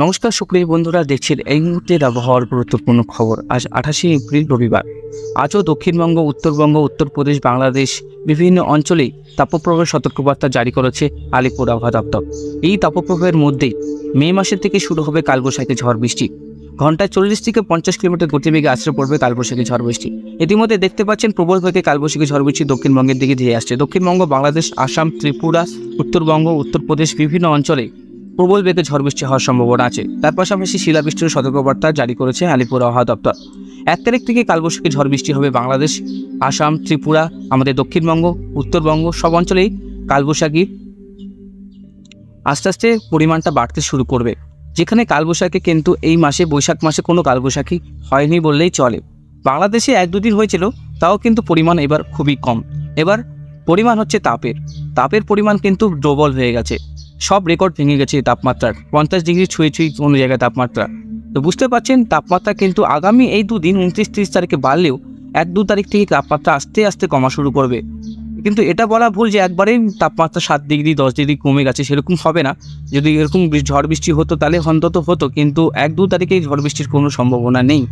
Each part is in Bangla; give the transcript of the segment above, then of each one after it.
নমস্কার সুপ্রিয় বন্ধুরা, দেখছেন এই মুহূর্তের আবহাওয়ার গুরুত্বপূর্ণ খবর। আজ 28 এপ্রিল রবিবার। আজও দক্ষিণবঙ্গ, উত্তরবঙ্গ, উত্তরপ্রদেশ, বাংলাদেশ বিভিন্ন অঞ্চলেই তাপপ্রবাহের সতর্কবার্তা জারি করেছে আলিপুর আবহাওয়া দপ্তর। এই তাপপ্রবাহের মধ্যেই মে মাসের থেকে শুরু হবে কালবৈশাখী ঝড় বৃষ্টি। ঘন্টায় 40 থেকে 50 কিলোমিটার গতিবেগে আছড়ে পড়বে কালবৈশাখী ঝড় বৃষ্টি। ইতিমধ্যে দেখতে পাচ্ছেন প্রবল বেগে কালবৈশাখী ঝড় বৃষ্টি দক্ষিণবঙ্গের দিকে ধেয়ে আসছে। দক্ষিণবঙ্গ, বাংলাদেশ, আসাম, ত্রিপুরা, উত্তরবঙ্গ, উত্তরপ্রদেশ বিভিন্ন অঞ্চলে প্রবল বেগে ঝড় বৃষ্টি হওয়ার সম্ভাবনা আছে। তার পাশাপাশি শিলাবৃষ্টির সতর্কবার্তা জারি করেছে আলিপুর আবহাওয়া দপ্তর। 1 তারিখ থেকে কালবৈশাখী ঝড় বৃষ্টি হবে বাংলাদেশ, আসাম, ত্রিপুরা, আমাদের দক্ষিণবঙ্গ, উত্তরবঙ্গ সব অঞ্চলেই কালবৈশাখীর আস্তে আস্তে পরিমাণটা বাড়তে শুরু করবে। যেখানে কালবৈশাখী কিন্তু এই মাসে, বৈশাখ মাসে কোনো কালবৈশাখী হয়নি বললেই চলে। বাংলাদেশে 1-2 দিন হয়েছিল, তাও কিন্তু পরিমাণ এবার খুবই কম। এবার পরিমাণ হচ্ছে তাপের পরিমাণ কিন্তু ডবল হয়ে গেছে। সব রেকর্ড ভেঙে গেছে তাপমাত্রার। 50 ডিগ্রি ছুঁয়ে কোনো জায়গায় তাপমাত্রা। তো বুঝতে পারছেন তাপমাত্রা কিন্তু আগামী এই 2 দিন 29-30 তারিখে বাড়লেও 1-2 তারিখ থেকে তাপমাত্রা আস্তে আস্তে কমা শুরু করবে। কিন্তু এটা বলা ভুল যে একবারেই তাপমাত্রা 7 ডিগ্রি 10 ডিগ্রি কমে গেছে, সেরকম হবে না। যদি এরকম ঝড় বৃষ্টি হতো তাহলে অন্তত হতো, কিন্তু 1-2 তারিখে ঝড় বৃষ্টির কোনো সম্ভাবনা নেই।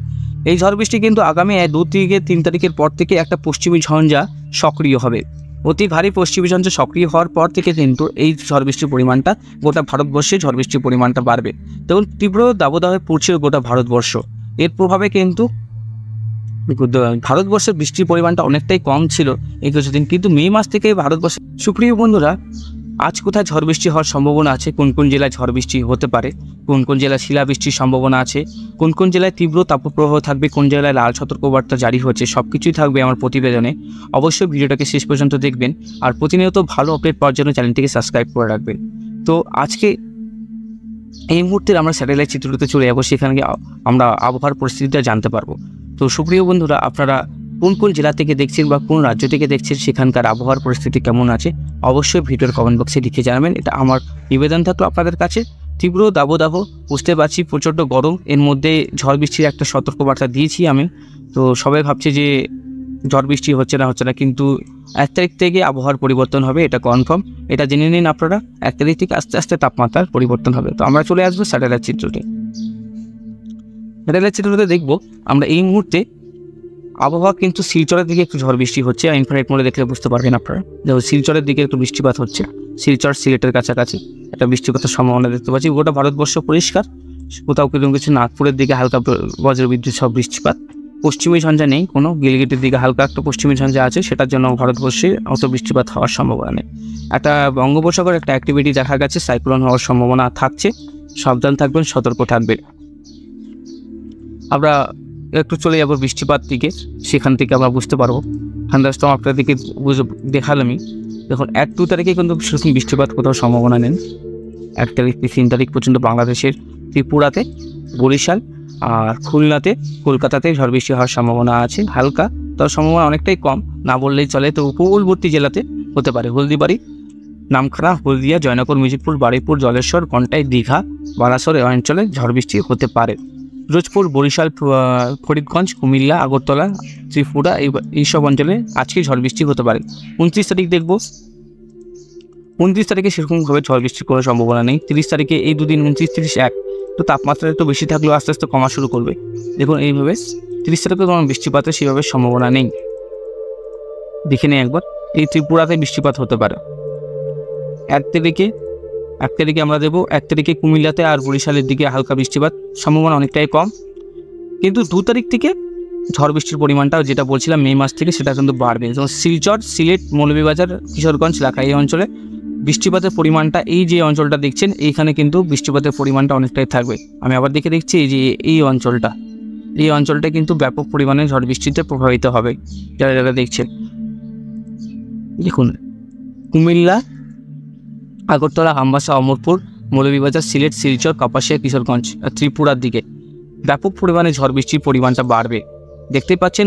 এই ঝড় বৃষ্টি কিন্তু আগামী 2 থেকে 3 তারিখের পর থেকে একটা পশ্চিমী ঝঞ্ঝা সক্রিয় হবে। অতি ভারী পশ্চিমী ঝঞ্ঝা সক্রিয় হওয়ার পর থেকে কিন্তু এই ঝড় বৃষ্টির পরিমাণটা, গোটা ভারতবর্ষে ঝড় বৃষ্টির পরিমাণটা বাড়বে। তখন তীব্র দাবদাহে পড়ছে গোটা ভারতবর্ষ। এর প্রভাবে কিন্তু ভারতবর্ষের বৃষ্টির পরিমাণটা অনেকটাই কম ছিল এই কিছুদিন, কিন্তু মে মাস থেকে ভারতবর্ষে। সুপ্রিয় বন্ধুরা, আজ কোথায় ঝড় বৃষ্টি হওয়ার সম্ভাবনা আছে, কোন কোন জেলায় ঝড় বৃষ্টি হতে পারে, কোন কোন জেলায় শিলাবৃষ্টির সম্ভাবনা আছে, কোন কোন জেলায় তীব্র তাপপ্রবাহ থাকবে, কোন জেলায় লাল সতর্কবার্তা জারি হচ্ছে, সব কিছুই থাকবে আমার প্রতিবেদনে। অবশ্যই ভিডিওটাকে শেষ পর্যন্ত দেখবেন, আর প্রতিনিয়ত ভালো আপডেট পাওয়ার জন্য চ্যানেলটিকে সাবস্ক্রাইব করে রাখবেন। তো আজকে এই মুহূর্তে আমরা স্যাটেলাইট চিত্রটিতে চলে যাবো, সেখানে আমরা আবহাওয়ার পরিস্থিতিটা জানতে পারবো। তো সুপ্রিয় বন্ধুরা, আপনারা কোন কোন জেলা থেকে দেখছেন বা কোন রাজ্য থেকে দেখছেন, সেখানকার আবহাওয়ার পরিস্থিতি কেমন আছে অবশ্যই ভিডিওর কমেন্ট বক্সে লিখে জানাবেন। এটা আমার নিবেদন থাকলো আপনাদের কাছে। তীব্র দাবদাহ, বুঝতে পারছি প্রচণ্ড গরম, এর মধ্যে ঝড় বৃষ্টির একটা সতর্কবার্তা দিয়েছি আমি। তো সবাই ভাবছে যে ঝড় বৃষ্টি হচ্ছে না, কিন্তু 1 তারিখ থেকে আবহাওয়ার পরিবর্তন হবে, এটা কনফার্ম। এটা জেনে নিন আপনারা, 1 তারিখ থেকে আস্তে আস্তে তাপমাত্রার পরিবর্তন হবে। তো আমরা চলে আসবো স্যাটেলাইট চিত্রতে। স্যাটেলাইট চিত্রতে দেখব আমরা এই মুহূর্তে আবহাওয়া কিন্তু শিলচরের দিকে একটু ঝড় বৃষ্টি হচ্ছে। ইনফ্রারেড মোডে দেখলে বুঝতে পারবেন আপনারা, যেমন শিলচরের দিকে একটু বৃষ্টিপাত হচ্ছে। শিলচর সিলেটের কাছাকাছি একটা বৃষ্টিপাতের সম্ভাবনা দেখতে পাচ্ছি। গোটা ভারতবর্ষ পরিষ্কার, কোথাও কিছু নাগপুরের দিকে হালকা বজ্রবিদ্যুৎ সব বৃষ্টিপাত। পশ্চিমী ঝঞ্ঝা নেই কোনো, গিলগিটের দিকে হালকা একটা পশ্চিমী ঝঞ্ঝা আছে, সেটার জন্য ভারতবর্ষে অত বৃষ্টিপাত হওয়ার সম্ভাবনা নেই। একটা বঙ্গোপসাগর একটা অ্যাক্টিভিটি দেখা গেছে, সাইক্লোন হওয়ার সম্ভাবনা থাকছে। সাবধান থাকবেন, সতর্ক থাকবেন। আমরা একটু চলে যাবো বৃষ্টিপাত দিকে, সেখান থেকে আমরা বুঝতে পারবো। থান্ডারস্টর্ম আপনাদেরকে দেখালামই। দেখুন 1-2 তারিখে কিন্তু সেরকম বৃষ্টিপাত কোথাও সম্ভাবনা নেই। 1 তারিখ থেকে 3 তারিখ পর্যন্ত বাংলাদেশের ত্রিপুরাতে, বরিশাল আর খুলনাতে, কলকাতাতে ঝড় বৃষ্টি হওয়ার সম্ভাবনা আছে হালকা, তার সম্ভাবনা অনেকটাই কম, না বললেই চলে। তো উপকূলবর্তী জেলাতে হতে পারে, হলদিবাড়ি, নামখানা, হলদিয়া, জয়নগর, মিজিরপুর, বারুইপুর, জলেশ্বর, কন্টাই, দীঘা, বারাসর এই অঞ্চলে ঝড় বৃষ্টি হতে পারে। পিরোজপুর, বরিশাল, ফরিদগঞ্জ, কুমিল্লা, আগরতলা, ত্রিপুরা এইসব অঞ্চলে আজকে ঝড় বৃষ্টি হতে পারে। 29 তারিখ দেখব। 29 তারিখে সেরকমভাবে ঝড় বৃষ্টির কোনো সম্ভাবনা নেই। 30 তারিখে এই 2 দিন 29, 30, 1 তো তাপমাত্রা একটু বেশি থাকলেও আস্তে আস্তে কমা শুরু করবে। দেখুন এইভাবে 30 তারিখে কোনো বৃষ্টিপাতের সেভাবে সম্ভাবনা নেই। দেখে নিই একবার, এই ত্রিপুরাতে বৃষ্টিপাত হতে পারে 1 তারিখে আমরা দেবো। 1 তারিখে কুমিল্লাতে আর বরিশালের দিকে হালকা বৃষ্টিপাত, সম্ভাবনা অনেকটাই কম। কিন্তু 2 তারিখ থেকে ঝড় বৃষ্টির পরিমাণটা যেটা বলছিলাম মে মাস থেকে, সেটা কিন্তু বাড়বে। যেমন শিলচর, সিলেট, মৌলভীবাজার, কিশোরগঞ্জ এলাকা এই অঞ্চলে বৃষ্টিপাতের পরিমাণটা, এই যে অঞ্চলটা দেখছেন এইখানে কিন্তু বৃষ্টিপাতের পরিমাণটা অনেকটাই থাকবে। আমি আবার দেখছি এই যে এই অঞ্চলটা কিন্তু ব্যাপক পরিমাণে ঝড় বৃষ্টিতে প্রভাবিত হবে। যারা দেখছেন দেখুন, কুমিল্লা, আগরতলা, আমবাসা, অমরপুর, মৌলভীবাজার, সিলেট, শিলচর, কাপাসিয়া, কিশোরগঞ্জ আর ত্রিপুরার দিকে ব্যাপক পরিমাণে ঝড় বৃষ্টির পরিমাণটা বাড়বে। দেখতেই পাচ্ছেন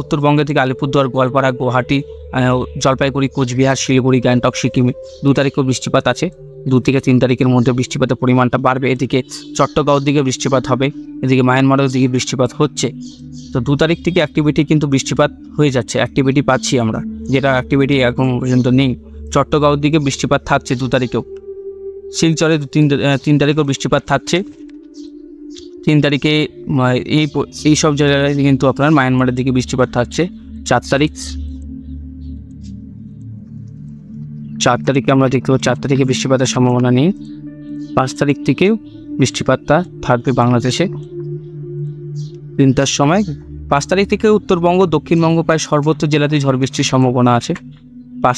উত্তরবঙ্গ থেকে আলিপুরদুয়ার, গোয়ালপাড়া, গুয়াহাটি, জলপাইগুড়ি, কোচবিহার, শিলিগুড়ি, গ্যাংটক, সিকিম 2 তারিখেও বৃষ্টিপাত আছে। 2 থেকে 3 তারিখের মধ্যে বৃষ্টিপাতের পরিমাণটা বাড়বে। এদিকে চট্টগাঁওর দিকে বৃষ্টিপাত হবে, এদিকে মায়ানমারের দিকে বৃষ্টিপাত হচ্ছে। তো 2 তারিখ থেকে অ্যাক্টিভিটি কিন্তু বৃষ্টিপাত হয়ে যাচ্ছে, অ্যাক্টিভিটি পাচ্ছি আমরা, যেটা অ্যাক্টিভিটি এখন পর্যন্ত নেই। চট্টগাঁওর দিকে বৃষ্টিপাত থাকছে 2 তারিখেও। শিলচরে 3 তারিখেও বৃষ্টিপাত থাকছে। 3 তারিখে এই সব জায়গায় কিন্তু আপনার মায়ানমারের দিকে বৃষ্টিপাত থাকছে। 4 তারিখে আমরা দেখতে পাবো 4 তারিখে বৃষ্টিপাতের সম্ভাবনা নেই। 5 তারিখ থেকে বৃষ্টিপাতটা থাকবে বাংলাদেশে 3টার সময়। 5 তারিখ থেকে উত্তরবঙ্গ দক্ষিণবঙ্গ প্রায় সর্বত্র জেলাতেই ঝড় বৃষ্টির সম্ভাবনা আছে 5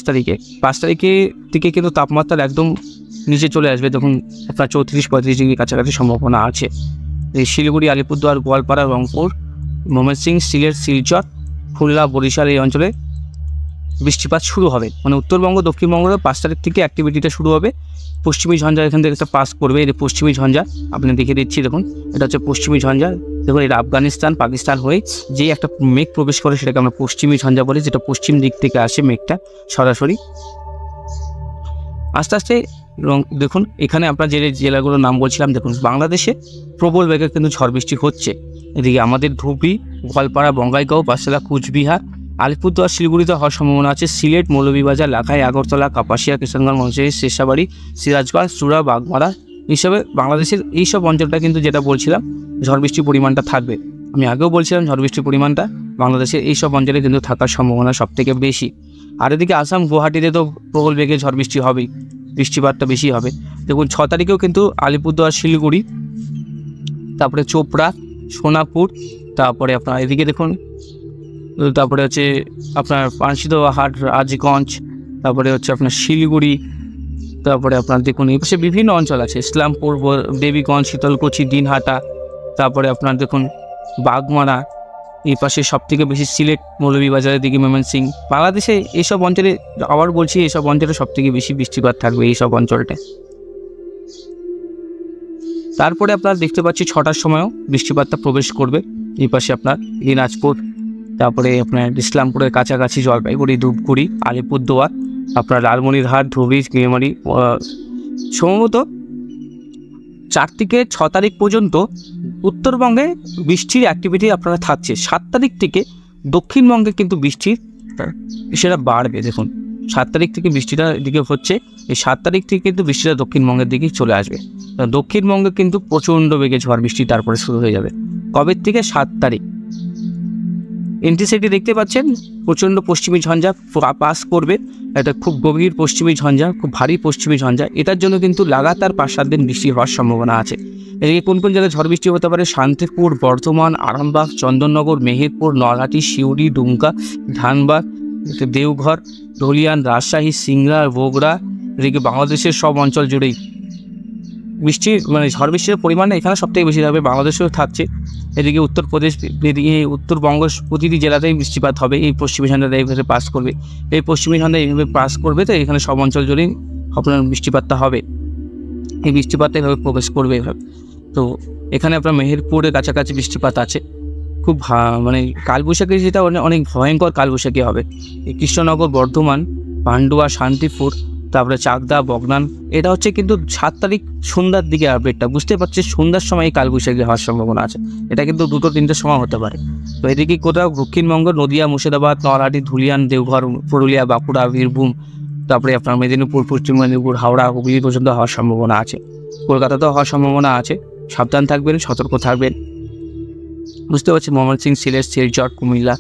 তারিখে থেকে কিন্তু তাপমাত্রা একদম নিচে চলে আসবে, তখন আপনার 34-35 ডিগ্রি কাছাকাছি সম্ভাবনা আছে। এই শিলিগুড়ি, আলিপুরদুয়ার, গোয়ালপাড়া, রংপুর, ময়মনসিংহ, সিলেট, শিলচর, খুলনা, বরিশাল এই অঞ্চলে বৃষ্টিপাত শুরু হবে। মানে উত্তরবঙ্গ দক্ষিণবঙ্গ 5 তারিখ থেকে অ্যাক্টিভিটিটা শুরু হবে। পশ্চিমী ঝঞ্ঝা এখান থেকে একটা পাস করবে, এটা পশ্চিমী ঝঞ্ঝা আপনি দেখে দিচ্ছি, দেখুন এটা হচ্ছে পশ্চিমী ঝঞ্ঝা। দেখুন এটা আফগানিস্তান পাকিস্তান হয়ে যে একটা মেঘ প্রবেশ করে সেটাকে আমরা পশ্চিমী ঝঞ্ঝা বলি, যেটা পশ্চিম দিক থেকে আসে মেঘটা সরাসরি আস্তে আস্তে। এবং দেখুন এখানে আপনার যে জেলাগুলোর নাম বলছিলাম, দেখুন বাংলাদেশে প্রবল বেগে কিন্তু ঝড় বৃষ্টি হচ্ছে। এদিকে আমাদের ধুবড়ি, গোয়ালপাড়া, বঙ্গাইগাঁও, পাঁচতলা, কুচবিহার, আলিপুরদুয়ার, শিলিগুড়িতে হওয়ার সম্ভাবনা আছে। সিলেট, মৌলভীবাজার, লাখাই, আগরতলা, কাপাসিয়া, কিষানগঞ্জ, মঞ্চেরি, শেরশাবাড়ি, সিরাজগঞ্জ, চুড়া, বাগমারা হিসাবে বাংলাদেশের এইসব অঞ্চলটা কিন্তু যেটা বলছিলাম ঝড় বৃষ্টির পরিমাণটা থাকবে। আমি আগেও বলছিলাম ঝড় বৃষ্টির পরিমাণটা বাংলাদেশের এইসব অঞ্চলে কিন্তু থাকার সম্ভাবনা সবথেকে বেশি। আর এদিকে আসাম, গুয়াহাটিতে তো প্রবল বেগে ঝড় বৃষ্টি হবেই, বৃষ্টিপাতটা বেশি হবে। দেখুন 6 তারিখেও কিন্তু আলিপুরদুয়ার, শিলিগুড়ি, তারপরে চোপড়া, সোনাপুর, তারপরে আপনার এদিকে দেখুন, তারপরে হচ্ছে আপনার পানশিধহাট, রাজগঞ্জ, তারপরে হচ্ছে আপনার শিলিগুড়ি, তারপরে আপনার দেখুন এই পাশে বিভিন্ন অঞ্চল আছে, ইসলামপুর, দেবীগঞ্জ, শীতলকুচি, দিনহাটা, তারপরে আপনার দেখুন বাগমারা, এই পাশে সবথেকে বেশি সিলেট, মৌলভীবাজারের দিকে ময়মনসিংহ। বাংলাদেশে এইসব অঞ্চলে আবার বলছি এইসব অঞ্চলে সবথেকে বেশি বৃষ্টিপাত থাকবে এইসব অঞ্চলটায়। তারপরে আপনার দেখতে পাচ্ছি 6টার সময়ও বৃষ্টিপাতটা প্রবেশ করবে এই পাশে আপনার দিনাজপুর, তারপরে আপনার ইসলামপুরের কাছাকাছি জলপাইগুড়ি, ধূপগুড়ি, আলিপুরদুয়ার, আপনার লালমনিরহাট, ধুবড়ি, মেমারি। সম্ভবত 4 থেকে 6 তারিখ পর্যন্ত উত্তরবঙ্গে বৃষ্টির অ্যাক্টিভিটি আপনারা থাকছে। 7 তারিখ থেকে দক্ষিণবঙ্গে কিন্তু বৃষ্টির সেটা বাড়বে। দেখুন 7 তারিখ থেকে বৃষ্টিটা এদিকে হচ্ছে, এই 7 তারিখ থেকে কিন্তু বৃষ্টিটা দক্ষিণবঙ্গের দিকেই চলে আসবে। দক্ষিণবঙ্গে কিন্তু প্রচণ্ড বেগে ঝড় বৃষ্টি তারপরে শুরু হয়ে যাবে। কবে থেকে? 7 তারিখ। ইন্টিসিটি দেখতে পাচ্ছেন, প্রচণ্ড পশ্চিমী ঝঞ্ঝা পাস করবে। এটা খুব গভীর পশ্চিমী ঝঞ্ঝা, খুব ভারী পশ্চিমী ঝঞ্ঝা। এটার জন্য কিন্তু লাগাতার 5-7 দিন বৃষ্টি হওয়ার সম্ভাবনা আছে। এদিকে কোন কোন জায়গায় ঝড় বৃষ্টি হতে পারে? শান্তিপুর, বর্ধমান, আরামবাগ, চন্দননগর, মেহেরপুর, নলহাটি, সিউড়ি, ডুমকা, ধানবাদ, দেওঘর, ধুলিয়ান, রাজশাহী, সিংড়া, বগুড়া। এদিকে বাংলাদেশের সব অঞ্চল জুড়েই বৃষ্টির মানে ঝড় বৃষ্টির পরিমাণটা এখানে সবথেকে বেশি থাকবে, বাংলাদেশেও থাকছে। এদিকে উত্তরপ্রদেশ, এদিকে উত্তরবঙ্গ প্রতিটি জেলাতেই বৃষ্টিপাত হবে। এই পশ্চিমী ঝঞ্ঝাটা এইভাবে পাস করবে, এই পশ্চিমী ঝঞ্ঝা এইভাবে পাস করবে, তো এখানে সব অঞ্চল জুড়েই আপনার বৃষ্টিপাতটা হবে। এই বৃষ্টিপাতটা এভাবে প্রবেশ করবে এভাবে। তো এখানে আপনার মেহেরপুরের কাছাকাছি বৃষ্টিপাত আছে। খুব মানে কালবৈশাখী, যেটা অনেক ভয়ঙ্কর কালবৈশাখী হবে। এই কৃষ্ণনগর, বর্ধমান, পান্ডুয়া, শান্তিপুর, তারপরে চাকদা, বগনান। এটা হচ্ছে কিন্তু 7 তারিখ সন্ধ্যার দিকে আপডেটটা, বুঝতে পারছি সন্ধ্যার সময় এই কালবৈশাখী হওয়ার সম্ভাবনা আছে। এটা কিন্তু 2-3টের সময় হতে পারে। তো এদিকে কোথাও দক্ষিণবঙ্গ, নদিয়া, মুর্শিদাবাদ, নলহাটি, ধুলিয়ান, দেওঘর, পুরুলিয়া, বাঁকুড়া, বীরভূম, তারপরে আপনার মেদিনীপুর, পশ্চিম মেদিনীপুর, হাওড়া, হুগলি পর্যন্ত হওয়ার সম্ভাবনা আছে। কলকাতাতেও হওয়ার সম্ভাবনা আছে। সাবধান থাকবেন, সতর্ক থাকবেন। বুঝতে পারছি ময়মনসিংহ, সিলেট, শিলচর, কুমিল্লা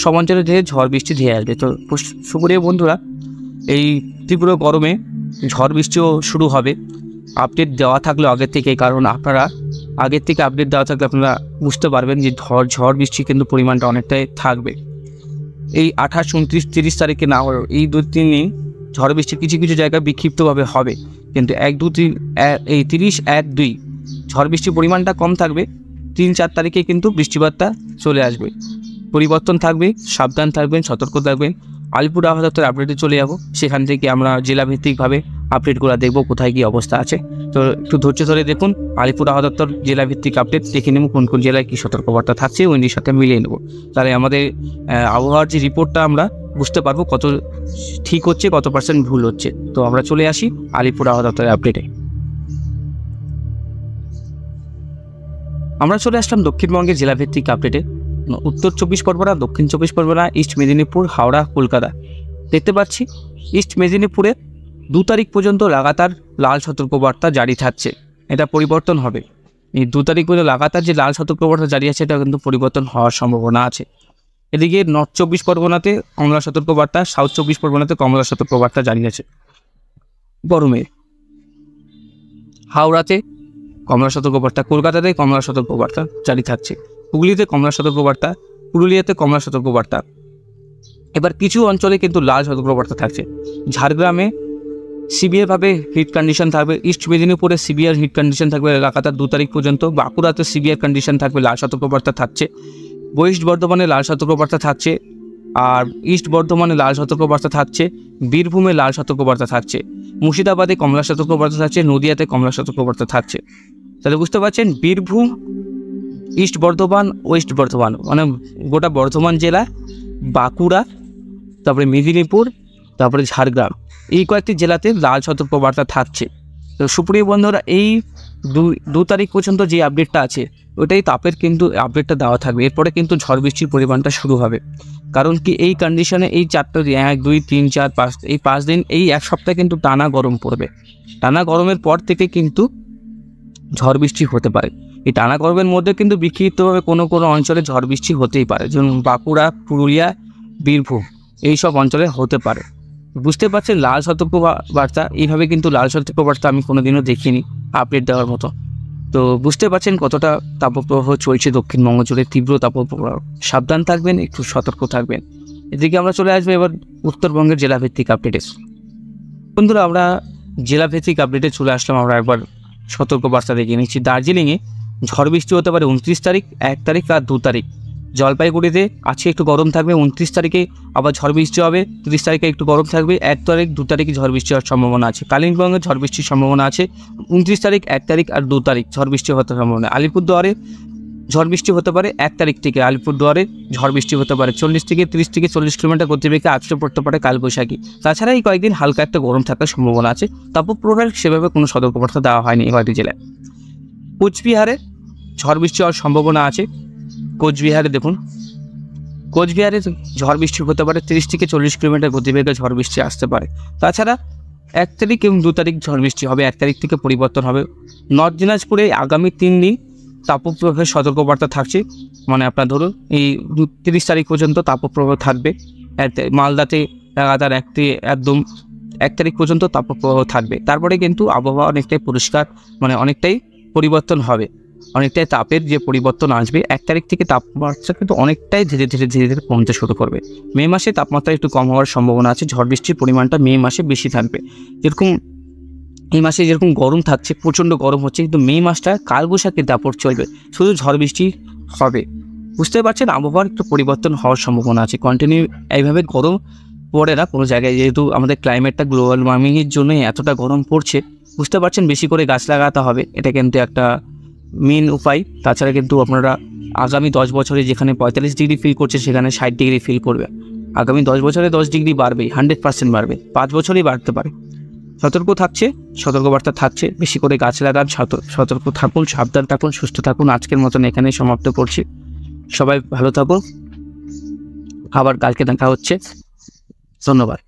সব অঞ্চলে ধীরে ঝড় বৃষ্টি ধেয়ে আসবে। তো সুপ্রিয় বন্ধুরা, এই তীব্র গরমে ঝড় বৃষ্টিও শুরু হবে। আপডেট দেওয়া থাকলে আগের থেকে, কারণ আপনারা আগের থেকে আপডেট দেওয়া থাকলে আপনারা বুঝতে পারবেন যে ঝড় বৃষ্টি কিন্তু পরিমাণটা অনেকটাই থাকবে। এই 28, 29, 30 তারিখে না হলেও এই 2-3 দিন ঝড় বৃষ্টি কিছু কিছু জায়গায় বিক্ষিপ্তভাবে হবে, কিন্তু 1, 2, 3 এই 30, 1, 2 ঝড় বৃষ্টির পরিমাণটা কম থাকবে। 3, 4 তারিখে কিন্তু বৃষ্টিপাতটা চলে আসবে। পরিবর্তন থাকবে, সাবধান থাকবেন, সতর্ক থাকবেন। আলিপুর আবহাওয়া দপ্তরের আপডেটে চলে যাব, সেখান থেকে আমরা জেলাভিত্তিকভাবে আপডেটগুলো দেখব কোথায় কী অবস্থা আছে। তো একটু ধৈর্য ধরে দেখুন, আলিপুর আবহাওয়া দপ্তর জেলাভিত্তিক আপডেট দেখে নেব কোন কোন জেলায় কী সতর্কবার্তা থাকছে, ওইটির সাথে মিলিয়ে নেব। তাহলে আমাদের আবহাওয়ার যে রিপোর্টটা আমরা বুঝতে পারবো কত ঠিক হচ্ছে, কত % ভুল হচ্ছে। তো আমরা চলে আসি আলিপুর আবহাওয়া দপ্তরের আপডেটে। আমরা চলে আসলাম দক্ষিণবঙ্গের জেলাভিত্তিক আপডেটে। উত্তর 24 পরগনা, দক্ষিণ 24 পরগনা, ইস্ট মেদিনীপুর, হাওড়া, কলকাতা। দেখতে পাচ্ছি ইস্ট মেদিনীপুরে 2 তারিখ পর্যন্ত লাগাতার লাল সতর্কবার্তা জারি থাকছে। এটা পরিবর্তন হবে। এই 2 তারিখ পর্যন্ত লাগাতার যে লাল সতর্কবার্তা জারি আছে, এটা কিন্তু পরিবর্তন হওয়ার সম্ভাবনা আছে। এদিকে নর্থ 24 পরগনাতে কমলা সতর্কবার্তা, সাউথ 24 পরগনাতে কমলা সতর্কবার্তা জারি আছে গরমে। হাওড়াতে কমলা সতর্কবার্তা, কলকাতাতে কমলা সতর্কবার্তা জারি থাকছে, হুগলিতে কমলা সতর্কবার্তা, পুরুলিয়াতে কমলা সতর্কবার্তা। এবার কিছু অঞ্চলে কিন্তু লাল সতর্কবার্তা থাকছে। ঝাড়গ্রামে সিভিয়ারভাবে হিট কন্ডিশন থাকবে, ইস্ট মেদিনীপুরে সিভিয়ার হিট কন্ডিশন থাকবে লাগাতার 2 তারিখ পর্যন্ত, বাঁকুড়াতে সিভিয়ার কন্ডিশন থাকবে, লাল সতর্কবার্তা থাকছে, ওয়েস্ট বর্ধমানে লাল সতর্কবার্তা থাকছে, আর ইস্ট বর্ধমানে লাল সতর্কবার্তা থাকছে, বীরভূমে লাল সতর্কবার্তা থাকছে, মুর্শিদাবাদে কমলা সতর্কবার্তা থাকছে, নদিয়াতে কমলা সতর্কবার্তা থাকছে। তাহলে বুঝতে পারছেন বীরভূম, ইস্ট বর্ধমান, ওয়েস্ট বর্ধমান মানে গোটা বর্ধমান জেলা, বাঁকুড়া, তারপরে মেদিনীপুর, তারপরে ঝাড়গ্রাম, এই কয়েকটি জেলাতে লাল সতর্কবার্তা থাকছে। তো সুপ্রিয় বন্ধুরা, এই 2 তারিখ পর্যন্ত যে আপডেটটা আছে ওটাই তাপের কিন্তু আপডেটটা দেওয়া থাকবে। এরপরে কিন্তু ঝড় বৃষ্টির পরিমাণটা শুরু হবে। কারণ কি এই কন্ডিশনে এই 4টা 1 2 3 4 5 এই 5 দিন, এই এক সপ্তাহ কিন্তু টানা গরম পড়বে। টানা গরমের পর থেকে কিন্তু ঝড় বৃষ্টি হতে পারে। এই টানা গরমের মধ্যে কিন্তু বিক্ষিপ্তভাবে কোনো অঞ্চলে ঝড় বৃষ্টি হতেই পারে, যেমন বাঁকুড়া, পুরুলিয়া, বীরভূম এইসব অঞ্চলে হতে পারে। বুঝতে পারছেন লাল সতর্কবার্তা, এইভাবে কিন্তু লাল সতর্কবার্তা আমি কোনোদিনও দেখিনি আপডেট দেওয়ার মতো। তো বুঝতে পারছেন কতটা তাপপ্রবাহ চলছে দক্ষিণবঙ্গ জুড়ে, তীব্র তাপপ্রবাহ। সাবধান থাকবেন, একটু সতর্ক থাকবেন। এদিকে আমরা চলে আসবো এবার উত্তরবঙ্গের জেলাভিত্তিক আপডেটে। বন্ধুরা, আমরা জেলাভিত্তিক আপডেটে চলে আসলাম। আমরা একবার সতর্কবার্তা দেখিয়ে নিচ্ছি। দার্জিলিংয়ে ঝড় বৃষ্টি হতে পারে 29 তারিখ, 1 তারিখ আর 2 তারিখ। জলপাইগুড়িতে আজকে একটু গরম থাকবে, 29 তারিখে আবার ঝড় বৃষ্টি হবে, 30 তারিখে একটু গরম থাকবে, 1 তারিখ 2 তারিখে ঝড় বৃষ্টি হওয়ার সম্ভাবনা আছে। কালিম্পংয়ে ঝড় বৃষ্টির সম্ভাবনা আছে 29 তারিখ, 1 তারিখ আর 2 তারিখ ঝড় বৃষ্টি হতে সম্ভাবনা। আলিপুরদুয়ারে ঝড় বৃষ্টি হতে পারে 1 তারিখ থেকে, আলিপুরদুয়ারে ঝড় বৃষ্টি হতে পারে 40 থেকে 30 থেকে 40 কিলোমিটার গতিবেগে আছড়ে পড়তে পারে কালবৈশাখী। তাছাড়া এই কয়েকদিন হালকা একটা গরম থাকার সম্ভাবনা আছে। তাপপ্রবাহের সেভাবে কোনো সতর্কবার্তা দেওয়া হয়নি এই কয়েকটি জেলায়। কোচবিহারে ঝড় বৃষ্টি হওয়ার সম্ভাবনা আছে। কোচবিহারে দেখুন, কোচবিহারে ঝড় বৃষ্টি হতে পারে 30 থেকে 40 কিলোমিটার গতিবেগে ঝড় বৃষ্টি আসতে পারে। তাছাড়া 1 তারিখ এবং 2 তারিখ ঝড় বৃষ্টি হবে, 1 তারিখ থেকে পরিবর্তন হবে। নর্থ দিনাজপুরে আগামী 3 দিন তাপপ্রবাহের সতর্কবার্তা থাকছে, মানে আপনার ধরুন এই 30 তারিখ পর্যন্ত তাপপ্রবাহ থাকবে। মালদাতে লাগাতার 1 তারিখ পর্যন্ত তাপপ্রবাহ থাকবে। তারপরে কিন্তু আবহাওয়া অনেকটাই পরিষ্কার, মানে অনেকটাই পরিবর্তন হবে, অনেকটাই তাপের যে পরিবর্তন আসবে। 1 তারিখ থেকে তাপমাত্রা কিন্তু অনেকটাই ধীরে ধীরে কমতে শুরু করবে। মে মাসে তাপমাত্রা একটু কম হওয়ার সম্ভাবনা আছে, ঝড় বৃষ্টির পরিমাণটা মে মাসে বেশি থাকবে। যেরকম এই মাসে যেরকম গরম থাকছে, প্রচণ্ড গরম হচ্ছে, কিন্তু মে মাসটা কালবৈশাখীর দাপট চলবে, শুধু ঝড় বৃষ্টি হবে। বুঝতে পারছেন আবহাওয়ার একটু পরিবর্তন হওয়ার সম্ভাবনা আছে। কন্টিনিউ এইভাবে গরম পড়ে না কোনো জায়গায়, যেহেতু আমাদের ক্লাইমেটটা গ্লোবাল ওয়ার্মিংয়ের জন্যই এতটা গরম পড়ছে। বুঝতে পারছেন বেশি করে গাছ লাগাতে হবে, এটা কিন্তু একটা মেন উপায়। তাছাড়া কিন্তু আপনারা আগামী 10 বছরে যেখানে 45 ডিগ্রি ফিল করছে সেখানে 60 ডিগ্রি ফিল করবে। আগামী 10 বছরে 10 ডিগ্রি বাড়বে, 100% বাড়বে, 5 বছরেই বাড়তে পারে। সতর্কবার্তা থাকছে, বেশি করে গাছ লাগান, সতর্ক থাকুন, সাবধান থাকুন, সুস্থ থাকুন। আজকের মতন এখানেই সমাপ্ত করছি। সবাই ভালো থাকুন, আবার কালকে দেখা হচ্ছে। ধন্যবাদ।